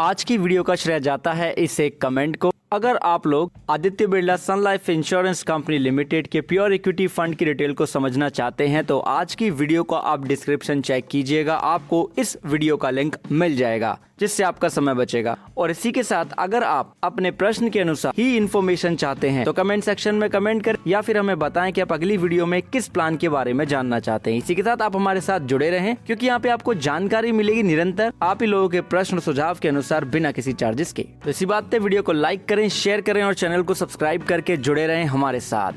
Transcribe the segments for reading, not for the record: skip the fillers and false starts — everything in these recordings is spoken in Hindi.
आज की वीडियो का श्रेय जाता है इस एक कमेंट को। अगर आप लोग आदित्य बिरला सन लाइफ इंश्योरेंस कंपनी लिमिटेड के प्योर इक्विटी फंड की डिटेल को समझना चाहते हैं तो आज की वीडियो को आप डिस्क्रिप्शन चेक कीजिएगा, आपको इस वीडियो का लिंक मिल जाएगा जिससे आपका समय बचेगा। और इसी के साथ अगर आप अपने प्रश्न के अनुसार ही इन्फॉर्मेशन चाहते हैं तो कमेंट सेक्शन में कमेंट करें या फिर हमें बताएं कि आप अगली वीडियो में किस प्लान के बारे में जानना चाहते हैं। इसी के साथ आप हमारे साथ जुड़े रहें क्योंकि यहाँ पे आपको जानकारी मिलेगी निरंतर आप ही लोगों के प्रश्न सुझाव के अनुसार बिना किसी चार्जेस के। तो इसी बात पे वीडियो को लाइक करें, शेयर करें और चैनल को सब्सक्राइब करके जुड़े रहें हमारे साथ।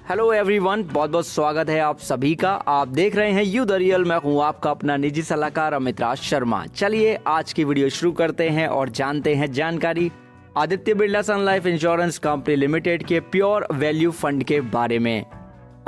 हेलो एवरीवन, बहुत बहुत स्वागत है आप सभी का। आप देख रहे हैं यू द रियल, मैं हूँ आपका अपना निजी सलाहकार अमित राज शर्मा। चलिए आज की वीडियो शुरू करते हैं और जानते हैं जानकारी आदित्य बिरला सन लाइफ इंश्योरेंस कंपनी लिमिटेड के प्योर वैल्यू फंड के बारे में।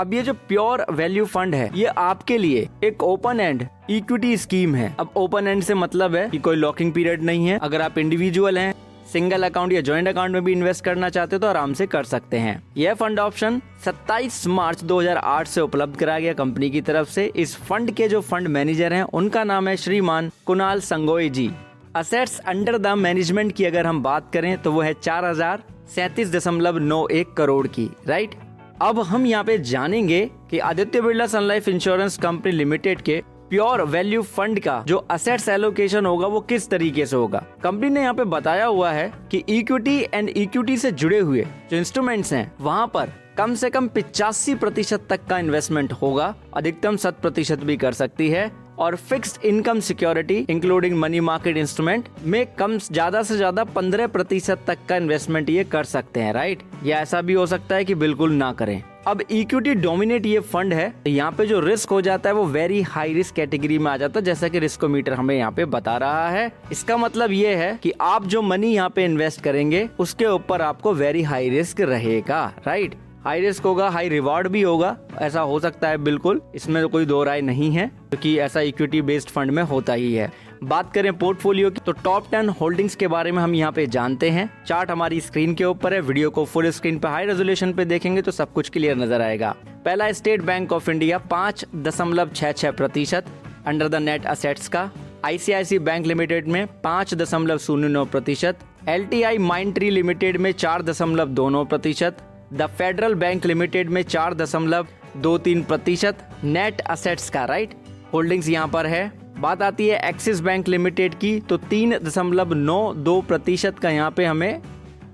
अब ये जो प्योर वैल्यू फंड है ये आपके लिए एक ओपन एंड इक्विटी स्कीम है। अब ओपन एंड से मतलब है कि कोई लॉकिंग पीरियड नहीं है। अगर आप इंडिविजुअल हैं, सिंगल अकाउंट या जॉइंट अकाउंट में भी इन्वेस्ट करना चाहते हो तो आराम से कर सकते हैं। यह फंड ऑप्शन 27 मार्च 2008 से उपलब्ध कराया गया कंपनी की तरफ से। इस फंड के जो फंड मैनेजर हैं उनका नाम है श्रीमान कुणाल संगोई जी। असेट्स अंडर द मैनेजमेंट की अगर हम बात करें तो वो है 4037.91 करोड़ की, राइट। अब हम यहाँ पे जानेंगे कि आदित्य बिरला सन लाइफ इंश्योरेंस कंपनी लिमिटेड के प्योर वैल्यू फंड का जो असेट्स एलोकेशन होगा वो किस तरीके से होगा। कंपनी ने यहाँ पे बताया हुआ है कि इक्विटी एंड इक्विटी से जुड़े हुए जो इंस्ट्रूमेंट्स हैं वहाँ पर कम से कम 85% तक का इन्वेस्टमेंट होगा, अधिकतम 100% भी कर सकती है। और fixed income security including money market instrument में कम ज्यादा से ज्यादा 15% तक का इन्वेस्टमेंट ये कर सकते हैं, राइट। या ऐसा भी हो सकता है कि बिल्कुल ना करें। अब इक्विटी डोमिनेट ये फंड है, यहाँ पे जो रिस्क हो जाता है वो वेरी हाई रिस्क कैटेगरी में आ जाता है, जैसा कि रिस्कोमीटर हमें यहाँ पे बता रहा है। इसका मतलब ये है कि आप जो मनी यहाँ पे इन्वेस्ट करेंगे उसके ऊपर आपको वेरी हाई रिस्क रहेगा, राइट। हाई रिस्क होगा, हाई रिवॉर्ड भी होगा, ऐसा हो सकता है बिल्कुल, इसमें तो कोई दो राय नहीं है क्योंकि ऐसा इक्विटी बेस्ड फंड में होता ही है। बात करें पोर्टफोलियो की तो टॉप 10 होल्डिंग्स के बारे में हम यहाँ पे जानते हैं। चार्ट हमारी स्क्रीन के ऊपर है, वीडियो को फुल स्क्रीन पे हाई रेजोल्यूशन पे देखेंगे तो सब कुछ क्लियर नजर आएगा। पहला state bank of India 5.66% under the net assets का। ICICI बैंक लिमिटेड में 5.09%, LTI माइंडट्री लिमिटेड में 4.22%, द फेडरल बैंक लिमिटेड में 4.23% नेट असेट्स का, राइट, होल्डिंग्स यहाँ पर है। बात आती है एक्सिस बैंक लिमिटेड की तो 3.92% का यहाँ पे हमें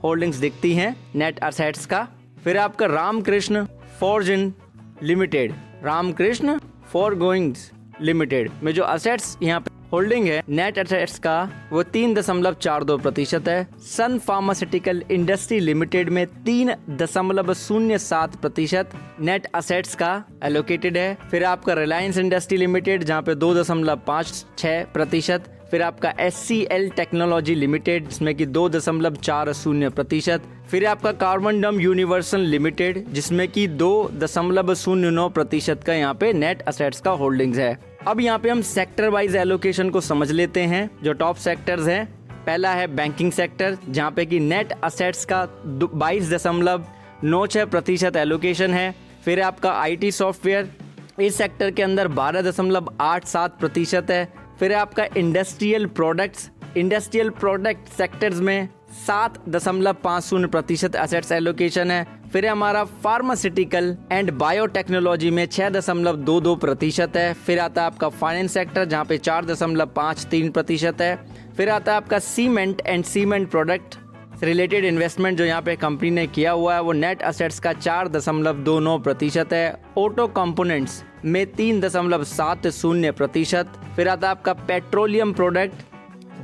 होल्डिंग्स दिखती हैं नेट असेट्स का। फिर आपका Ramakrishna foreign limited, Ramakrishna फॉरगोइंग्स limited में जो असेट्स यहाँ पे होल्डिंग है नेट असेट्स का वो 3.42% है। सन फार्मास्यूटिकल इंडस्ट्री लिमिटेड में 3.07% नेट असेट्स का एलोकेटेड है। फिर आपका रिलायंस इंडस्ट्री लिमिटेड जहाँ पे 2.56%। फिर आपका SCL टेक्नोलॉजी लिमिटेड जिसमें कि 2.40%। फिर आपका कार्बन डम यूनिवर्सल लिमिटेड जिसमें कि 2.09% का यहाँ पे नेट असेट्स का होल्डिंग्स है। अब यहाँ पे हम सेक्टर वाइज एलोकेशन को समझ लेते हैं। जो टॉप सेक्टर्स हैं, पहला है बैंकिंग सेक्टर जहाँ पे कि नेट असेट्स का 22.96% एलोकेशन है। फिर आपका IT सॉफ्टवेयर इस सेक्टर के अंदर 12.87% है। फिर आपका इंडस्ट्रियल प्रोडक्ट सेक्टर्स में 7.50% एसेट्स एलोकेशन है। फिर हमारा फार्मास्यूटिकल एंड बायोटेक्नोलॉजी में 6.22% है। फिर आता है आपका फाइनेंस सेक्टर जहाँ पे 4.53% है। फिर आता है आपका cement and cement product related investment जो यहाँ पे कंपनी ने किया हुआ है वो नेट असेट्स का 4.29% है। ऑटो कंपोनेंट्स में 3.70%। फिर आता है आपका पेट्रोलियम प्रोडक्ट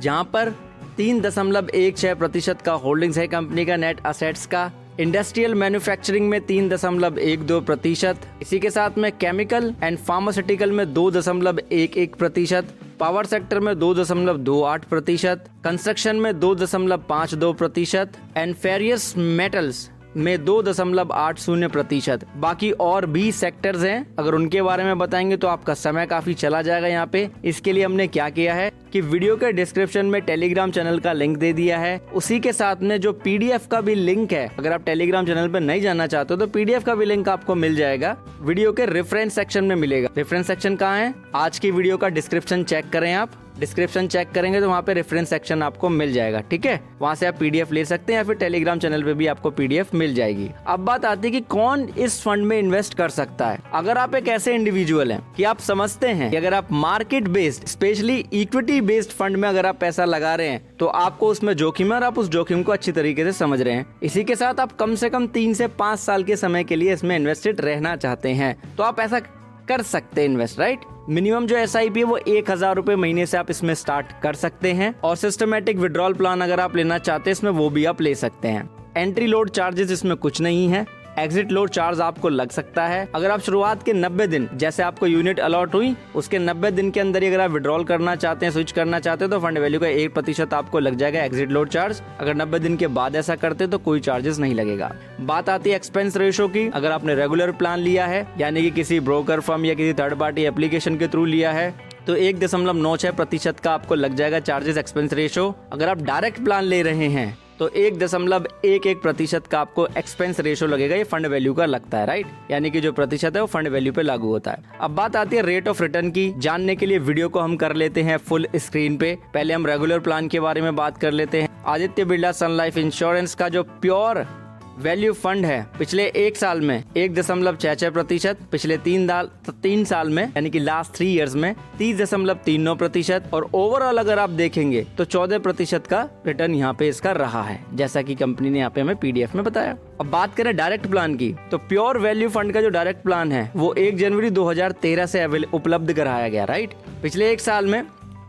जहाँ पर 3.16% का होल्डिंग्स है कंपनी का नेट असेट्स का। इंडस्ट्रियल मैन्युफैक्चरिंग में 3.12%। इसी के साथ में केमिकल एंड फार्मास्यूटिकल में 2.11%। पावर सेक्टर में 2.28%। कंस्ट्रक्शन में 2.52% एंड फेरियस मेटल्स में 2.80%। बाकी और भी सेक्टर्स हैं, अगर उनके बारे में बताएंगे तो आपका समय काफी चला जाएगा यहाँ पे। इसके लिए हमने क्या किया है कि वीडियो के डिस्क्रिप्शन में टेलीग्राम चैनल का लिंक दे दिया है, उसी के साथ में जो PDF का भी लिंक है। अगर आप टेलीग्राम चैनल पर नहीं जाना चाहते हो तो PDF का भी लिंक आपको मिल जाएगा, वीडियो के रेफरेंस सेक्शन में मिलेगा। रेफरेंस सेक्शन कहाँ है? आज की वीडियो का डिस्क्रिप्शन चेक करें आप। डिस्क्रिप्शन चेक करेंगे तो वहाँ पे रेफरेंस सेक्शन आपको मिल जाएगा, ठीक है। वहाँ से आप पीडीएफ ले सकते हैं या फिर टेलीग्राम चैनल पे भी आपको पीडीएफ मिल जाएगी। अब बात आती है कि कौन इस फंड में इन्वेस्ट कर सकता है। अगर आप एक ऐसे इंडिविजुअल हैं कि आप समझते हैं कि अगर आप market based specially equity based fund में अगर आप पैसा लगा रहे हैं तो आपको उसमें जोखिम है और आप उस जोखिम को अच्छी तरीके से समझ रहे हैं, इसी के साथ आप कम से कम 3 से 5 साल के समय के लिए इसमें इन्वेस्टेड रहना चाहते हैं तो आप ऐसा कर सकते हैं इन्वेस्ट, राइट। मिनिमम जो SIP है वो 1000 रुपए महीने से आप इसमें स्टार्ट कर सकते हैं और सिस्टमेटिक विड्रॉल प्लान अगर आप लेना चाहते हैं इसमें वो भी आप ले सकते हैं। एंट्री लोड चार्जेस इसमें कुछ नहीं है, एग्जिट लोड चार्ज आपको लग सकता है। अगर आप शुरुआत के 90 दिन जैसे आपको यूनिट अलॉट हुई उसके 90 दिन के अंदर ही अगर आप विड्रॉल करना चाहते हैं, स्विच करना चाहते हैं तो फंड वैल्यू का 1% आपको लग जाएगा एग्जिट लोड चार्ज। अगर 90 दिन के बाद ऐसा करते हैं तो कोई चार्जेस नहीं लगेगा। बात आती है एक्सपेंस रेशो की। अगर आपने रेगुलर प्लान लिया है यानी कि किसी ब्रोकर फर्म या किसी थर्ड पार्टी एप्लीकेशन के थ्रू लिया है तो 1.96% का आपको लग जाएगा चार्जेस एक्सपेंस रेशो। अगर आप डायरेक्ट प्लान ले रहे हैं तो 1.11% का आपको एक्सपेंस रेशो लगेगा, ये फंड वैल्यू का लगता है, राइट। यानी कि जो प्रतिशत है वो फंड वैल्यू पे लागू होता है। अब बात आती है रेट ऑफ रिटर्न की। जानने के लिए वीडियो को हम कर लेते हैं फुल स्क्रीन पे। पहले हम रेगुलर प्लान के बारे में बात कर लेते हैं। आदित्य बिरला सन लाइफ इंश्योरेंस का जो प्योर वैल्यू फंड है पिछले 1 साल में 1.66%, पिछले 3 साल में यानी कि लास्ट 3 इयर्स में 30.39% और ओवरऑल अगर आप देखेंगे तो 14% का रिटर्न यहाँ पे इसका रहा है, जैसा कि कंपनी ने यहाँ पे हमें पीडीएफ में बताया। अब बात करें डायरेक्ट प्लान की तो प्योर वैल्यू फंड का जो डायरेक्ट प्लान है वो 1 जनवरी 2013 से उपलब्ध कराया गया, राइट। पिछले 1 साल में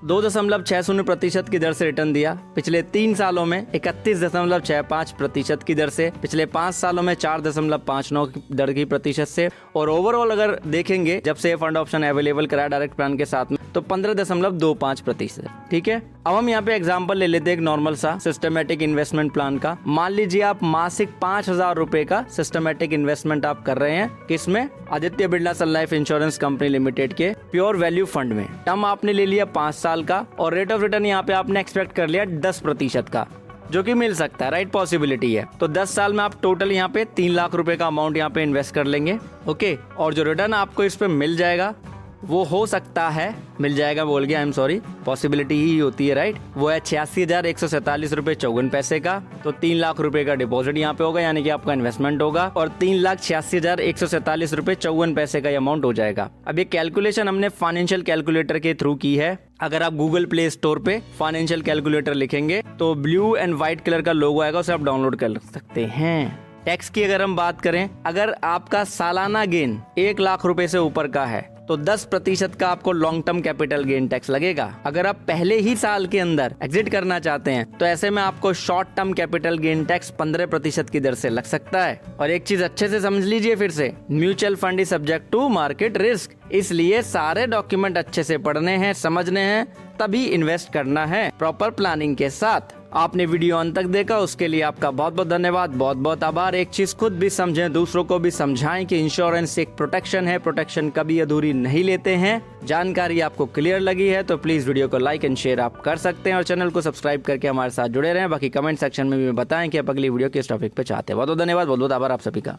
2.60% की दर से रिटर्न दिया, पिछले 3 सालों में 31.65% की दर से, पिछले 5 सालों में 4.59 दर की प्रतिशत से और ओवरऑल अगर देखेंगे जब से फंड ऑप्शन अवेलेबल कराया डायरेक्ट प्लान के साथ में तो 15.25%, ठीक है। अब हम यहाँ पे एग्जांपल ले लेते हैं एक नॉर्मल सा सिस्टमेटिक इन्वेस्टमेंट प्लान का। मान लीजिए आप मासिक 5000 रुपए का सिस्टमेटिक इन्वेस्टमेंट आप कर रहे हैं, किसमें? आदित्य बिरला सन लाइफ इंश्योरेंस कंपनी लिमिटेड के प्योर वैल्यू फंड में। टर्म आपने ले लिया 5 साल का और रेट ऑफ रिटर्न यहाँ पे आपने एक्सपेक्ट कर लिया 10% का, जो कि मिल सकता है, राइट, पॉसिबिलिटी है। तो 10 साल में आप टोटल यहाँ पे 3 लाख रुपए का अमाउंट यहाँ पे इन्वेस्ट कर लेंगे, ओके। और जो रिटर्न आपको इस पे मिल जाएगा वो हो सकता है, मिल जाएगा बोल गया, आई एम सॉरी, पॉसिबिलिटी ही होती है, राइट। वो है 86,147 रुपए 54 पैसे का। तो 3 लाख रुपए का डिपॉजिट यहाँ पे होगा यानी कि आपका इन्वेस्टमेंट होगा और 3,86,147 रुपए 54 पैसे का अमाउंट हो जाएगा। अब ये कैलकुलेशन हमने फाइनेंशियल कैलकुलेटर के थ्रू की है। अगर आप गूगल प्ले स्टोर पे फाइनेंशियल कैलकुलेटर लिखेंगे तो ब्लू एंड व्हाइट कलर का लोगो आएगा, उसे आप डाउनलोड कर सकते हैं। टैक्स की अगर हम बात करें, अगर आपका सालाना गेन 1 लाख रुपए से ऊपर का है तो 10% का आपको long term capital gain tax लगेगा। अगर आप पहले ही साल के अंदर एग्जिट करना चाहते हैं तो ऐसे में आपको short term capital gain tax 15% की दर से लग सकता है। और एक चीज अच्छे से समझ लीजिए फिर से, mutual fund is subject to market risk, इसलिए सारे डॉक्यूमेंट अच्छे से पढ़ने हैं, समझने हैं, तभी इन्वेस्ट करना है प्रॉपर प्लानिंग के साथ। आपने वीडियो अंत तक देखा उसके लिए आपका बहुत बहुत धन्यवाद, बहुत बहुत आभार। एक चीज खुद भी समझें, दूसरों को भी समझाएं कि इंश्योरेंस एक प्रोटेक्शन है, प्रोटेक्शन कभी अधूरी नहीं लेते हैं। जानकारी आपको क्लियर लगी है तो प्लीज वीडियो को लाइक एंड शेयर आप कर सकते हैं और चैनल को सब्सक्राइब करके हमारे साथ जुड़े रहें। बाकी कमेंट सेक्शन में भी बताएं कि आप अगली वीडियो किस टॉपिक पे चाहते हैं। बहुत बहुत धन्यवाद, बहुत बहुत आभार आप सभी का।